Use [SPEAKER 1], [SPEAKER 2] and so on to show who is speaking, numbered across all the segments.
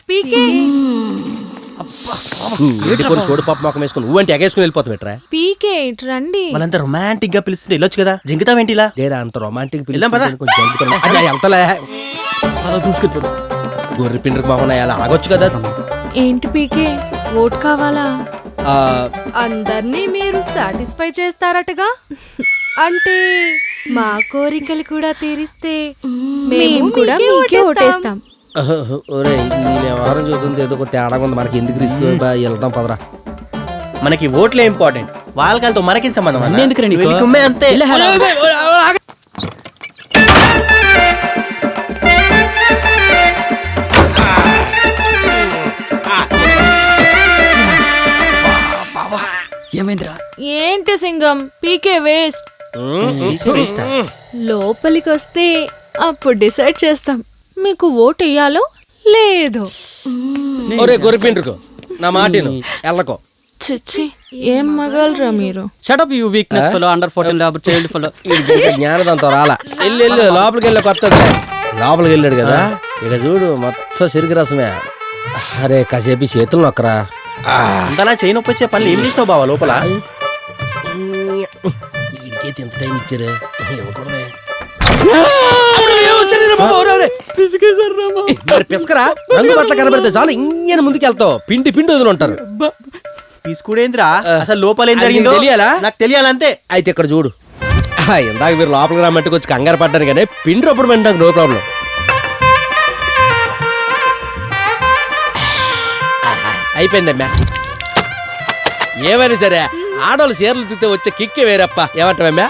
[SPEAKER 1] పీకే
[SPEAKER 2] చోడు పాప మొక్కం వేసుకుని నువ్వంటే ఎగేసుకుని వెళ్ళిపోతావేట్రా.
[SPEAKER 1] పీకే రండి.
[SPEAKER 3] మనంత రొమాంటిక్ గా పిలుస్తుంటే వెళ్ళొచ్చు కదా, జింకుతావేంటి ఇలా?
[SPEAKER 2] లేరా అంత రొమాంటిక్
[SPEAKER 3] తీసుకెళ్ళిపోతా.
[SPEAKER 2] గొర్రె పిండికి మొహం అలా ఆగొచ్చు కదా.
[SPEAKER 1] ఏంటి పీకే ఓట్ కావాలా?
[SPEAKER 2] ఆ,
[SPEAKER 1] అందర్నీ మీరు సాటిస్ఫై చేస్తారటగా. అంటే మా కోరికలు కూడా తీరిస్తే మేము కూడా మీకే ఓటేస్తాం.
[SPEAKER 2] ఒరే ఈ వ్యవహారం చూస్తుంది ఏదో ఒక తేడా ఉంది. మనకి ఎందుకు రిస్క్, వెళ్తాం పదరా.
[SPEAKER 3] మనకి ఓట్లే ఇంపార్టెంట్, వాళ్ళతో మనకి సంబంధం అన్న.
[SPEAKER 4] ఎందుకురా నీకు?
[SPEAKER 3] వెళ్ళి కుమ్మే అంతే.
[SPEAKER 4] ఏమైందిరా?
[SPEAKER 1] ఏంటి సింగం పీకే వేస్ట్. లోపలికి వస్తే అప్పుడు డిసైడ్ చేస్తాం మీకు ఓట్ వేయాలో లేదో.
[SPEAKER 2] ఒరే గొర్రె పిండ్రుకు నా మాటను ఎల్లకో.
[SPEAKER 1] చిచ్చి ఏం మగలరా మీరు.
[SPEAKER 4] Shut up you weakness fellow, under 14 labour child fellow.
[SPEAKER 2] జ్ఞానదంతో రాలా. వెళ్ళు లోపలికి వెళ్ళి కొత్తది. లోపలికి వెళ్ళాడు కదా, ఇక చూడు మొత్తం సిరికి రసమే. అరే కాసేపు చేతులు నొక్కరా.
[SPEAKER 3] అంతనా చేయి నొప్పి వచ్చే పనులు ఏం చేసినావు బావా లోపల?
[SPEAKER 2] ఇంకేది ఎంత టైం ఇచ్చారు? మరి పిసకరా, రంగు పట్ల కనబడితే చాలు ఇంజన్ ముందుకు వెళ్తావు. పిండి పిండి వదులు ఉంటారు.
[SPEAKER 3] తీసుకుడేంద్రా, అసలు లోపల ఏం జరిగిందో
[SPEAKER 2] తెలియాలా?
[SPEAKER 3] నాకు తెలియాలంతే.
[SPEAKER 2] అయితే ఇక్కడ చూడు, ఇందాక మీరు లోపలికి రమ్మంటే వచ్చి కంగారు పడ్డాను కానీ పిండి అప్పుడు వెంటాకు నో ప్రాబ్లం. అయిపోయిందమ్మా. ఏమైనా సరే ఆడవాళ్ళు చీరలు తితే వచ్చే కిక్కే వేరప్ప. ఏమంటావమ్మా?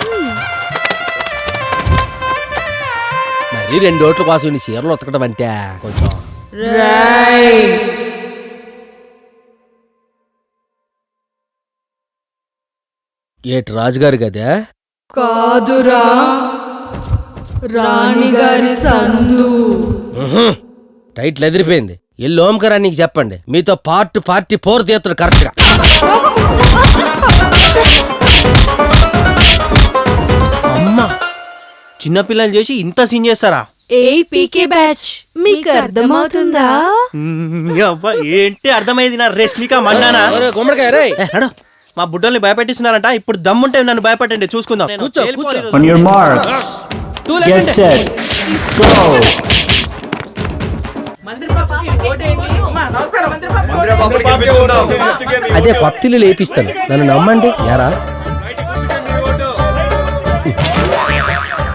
[SPEAKER 2] మరి 2 ఓట్ల కోసం నీ చీరలు ఉతకడం అంటే కొంచెం ఏటి రాజుగారు కదా?
[SPEAKER 1] కాదురా రాణిగారి సందు.
[SPEAKER 2] టైట్లు ఎదిరిపోయింది. ఎల్లు ఓంకరా నీకు చెప్పండి, మీతో పార్టీ 4 తీస్తాడు కరెక్ట్ గా.
[SPEAKER 3] అమ్మా, చిన్నపిల్లలు చేసి ఇంత సీన్ చేస్తారా?
[SPEAKER 1] ఏ పీకే బ్యాచ్ మీకు అర్థమవుతుందా?
[SPEAKER 3] ఏంటి అర్థమైంది? నా రెస్మిక మండానా?
[SPEAKER 2] గుమ్మడికాయ రే,
[SPEAKER 3] మా బుడ్డల్ని భయపెట్టిస్తున్నారంట. ఇప్పుడు దమ్ముంటే నన్ను భయపెట్టండి, చూసుకుందాం.
[SPEAKER 2] కూర్చో.
[SPEAKER 5] On your marks, get set, go.
[SPEAKER 2] అదే కొత్తిల్లు లేపిస్తాను, నన్ను నమ్మండి. యారా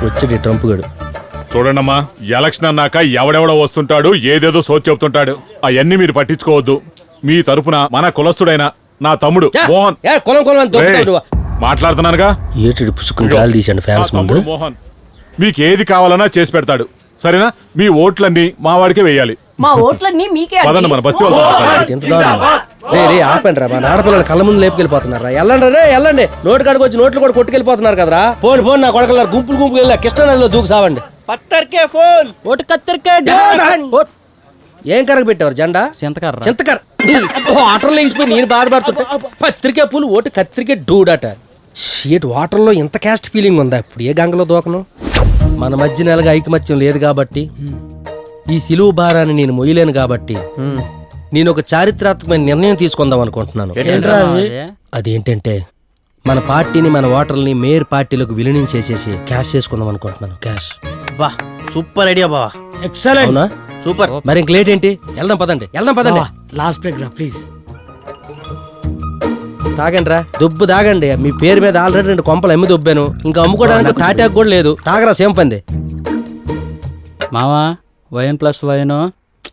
[SPEAKER 2] వచ్చాడు ట్రంప్ గడు.
[SPEAKER 6] చూడండమ్మా, ఎలక్షన్ అన్నాక ఎవడెవడో వస్తుంటాడు, ఏదేదో సోచి చెప్తుంటాడు. అవన్నీ మీరు పట్టించుకోవద్దు. మీ తరపున మన కులస్తుడైన నా తమ్ముడు మోహన్. మాట్లాడుతున్నానుగా.
[SPEAKER 2] ఏటి పుసుకుని గాలి తీసాడు ఫ్యాన్స్ ముందు.
[SPEAKER 6] మోహన్ మీకు ఏది కావాలన్నా చేసి పెడతాడు, సరేనా? మీ ఓట్లన్నీ మా వాడికే వేయాలి.
[SPEAKER 7] మా ఓట్లన్నీ మీకే.
[SPEAKER 6] పదండి, మన బస్తీ
[SPEAKER 2] ఆపండి రా, మన ఆడపిల్లలు కళ్ళ ముందు లేపుకెళ్ళిపోతున్నారా. వెళ్ళండి రే వెళ్ళండి. నోటి కాడికి వచ్చి నోట్లు కూడా కొట్టుకెళ్ళిపోతున్నారు కదరా. పోను నా కొడకలు గుంపులు వెళ్ళా కృష్ణ నదిలో దూకు సావండి.
[SPEAKER 4] ఓటు కత్తెరకే
[SPEAKER 2] ఏం కరగ పెట్టారు జెండా? చింతకర్ర. వాటర్లో వేసిపోయి నేను బాధపడుతుంటా. పత్రికే పూలు ఓటు కత్తిరికే డూడట. షీట్ వాటర్లో ఇంత క్యాస్ట్ ఫీలింగ్ ఉందా? ఇప్పుడు ఏ గంగలో దూకను? మన మధ్య నెలగా ఐకమత్యం లేదు కాబట్టి, ఈ సిలువు భారాన్ని నేను మొయ్యలేను కాబట్టి నేను ఒక చారిత్రాత్మకమైన నిర్ణయం తీసుకుందాం అనుకుంటున్నాను. అదేంటంటే మన పార్టీని, మన ఓటర్లని మేయర్ పార్టీలకు విలీనం చేసేసి క్యాష్ చేసుకుందాం అనుకుంటున్నాను. క్యాష్.
[SPEAKER 3] బా, సూపర్ ఐడియా బావా.
[SPEAKER 2] అవునా?
[SPEAKER 3] సూపర్.
[SPEAKER 2] మరి ఇంక లేట్ ఏంటి? వెళ్దాం పదండి.
[SPEAKER 4] లాస్ట్ బ్రేక్ రా ప్లీజ్.
[SPEAKER 2] తాగండి రా, దుబ్బు తాగండి. మీ పేరు మీద ఆల్రెడీ 2 కొంపలు అమ్మి దుబ్బాను, ఇంకా అమ్ముకోవడానికి తాటాకు కూడా లేదు. తాగరా సేమ్ పంది.
[SPEAKER 4] మావా wine plus wine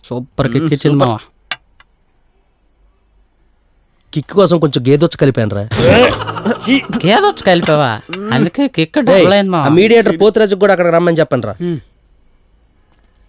[SPEAKER 4] super kick ఇచ్చింది మావా.
[SPEAKER 2] కిక్ కోసం కొంచెం గేదొచ్చు కలిపాను రా.
[SPEAKER 4] ఏదొచ్చు కలిపావా? అందుకే కిక్ డబుల్ అయింది మావా.
[SPEAKER 2] మీడియేటర్ పోతురాజుకు కూడా అక్కడ రమ్మని చెప్పండి రా.